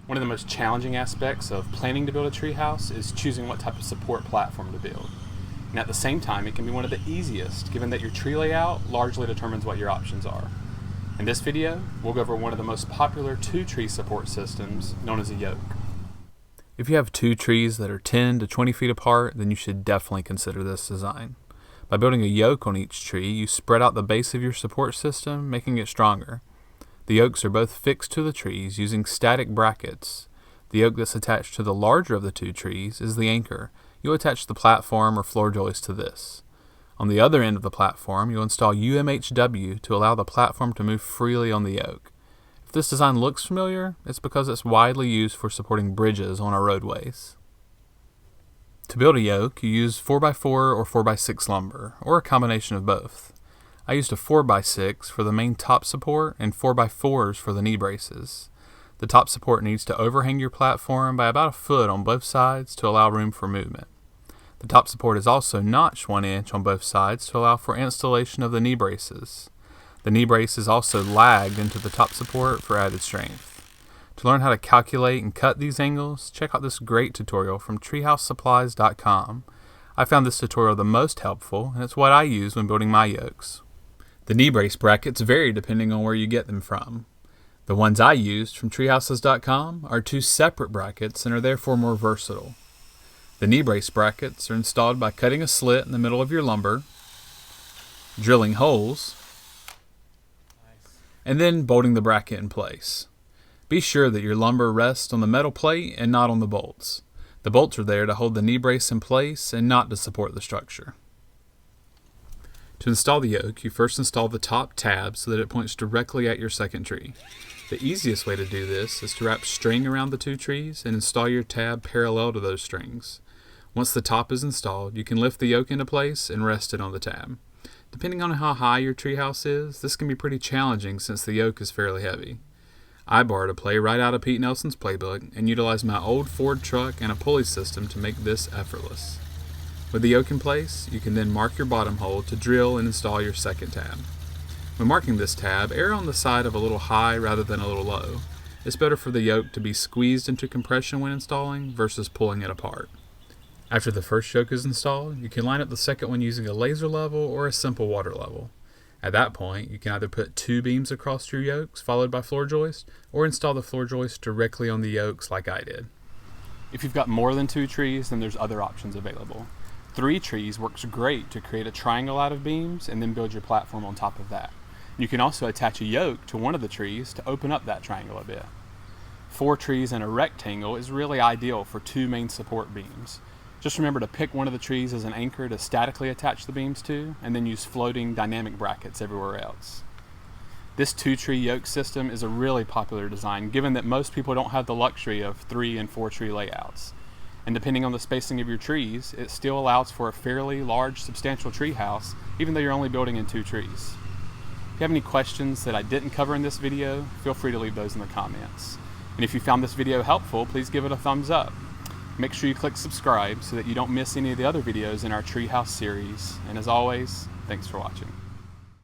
One of the most challenging aspects of planning to build a treehouse is choosing what type of support platform to build. And at the same time, it can be one of the easiest, given that your tree layout largely determines what your options are. In this video, we'll go over one of the most popular two-tree support systems, known as a yoke. If you have two trees that are 10 to 20 feet apart, then you should definitely consider this design. By building a yoke on each tree, you spread out the base of your support system, making it stronger. The yokes are both fixed to the trees using static brackets. The yoke that's attached to the larger of the two trees is the anchor. You'll attach the platform or floor joist to this. On the other end of the platform, you'll install UMHW to allow the platform to move freely on the yoke. If this design looks familiar, it's because it's widely used for supporting bridges on our roadways. To build a yoke, you use 4x4 or 4x6 lumber, or a combination of both. I used a 4x6 for the main top support and 4x4s for the knee braces. The top support needs to overhang your platform by about a foot on both sides to allow room for movement. The top support is also notched 1 inch on both sides to allow for installation of the knee braces. The knee brace is also lagged into the top support for added strength. To learn how to calculate and cut these angles, check out this great tutorial from treehousesupplies.com. I found this tutorial the most helpful, and it's what I use when building my yokes. The knee brace brackets vary depending on where you get them from. The ones I used from treehouses.com are two separate brackets and are therefore more versatile. The knee brace brackets are installed by cutting a slit in the middle of your lumber, drilling holes, and then bolting the bracket in place. Be sure that your lumber rests on the metal plate and not on the bolts. The bolts are there to hold the knee brace in place and not to support the structure. To install the yoke, you first install the top tab so that it points directly at your second tree. The easiest way to do this is to wrap string around the two trees and install your tab parallel to those strings. Once the top is installed, you can lift the yoke into place and rest it on the tab. Depending on how high your treehouse is, this can be pretty challenging since the yoke is fairly heavy. I borrowed a play right out of Pete Nelson's playbook and utilized my old Ford truck and a pulley system to make this effortless. With the yoke in place, you can then mark your bottom hole to drill and install your second tab. When marking this tab, err on the side of a little high rather than a little low. It's better for the yoke to be squeezed into compression when installing versus pulling it apart. After the first yoke is installed, you can line up the second one using a laser level or a simple water level. At that point, you can either put two beams across your yokes followed by floor joist, or install the floor joist directly on the yokes like I did. If you've got more than two trees, then there's other options available. 3 trees works great to create a triangle out of beams and then build your platform on top of that. You can also attach a yoke to one of the trees to open up that triangle a bit. 4 trees in a rectangle is really ideal for 2 main support beams. Just remember to pick one of the trees as an anchor to statically attach the beams to, and then use floating dynamic brackets everywhere else. This 2-tree yoke system is a really popular design given that most people don't have the luxury of 3 and 4 tree layouts. And depending on the spacing of your trees, it still allows for a fairly large, substantial tree house, even though you're only building in 2 trees. If you have any questions that I didn't cover in this video, feel free to leave those in the comments. And if you found this video helpful, please give it a thumbs up. Make sure you click subscribe so that you don't miss any of the other videos in our Treehouse series. And as always, thanks for watching.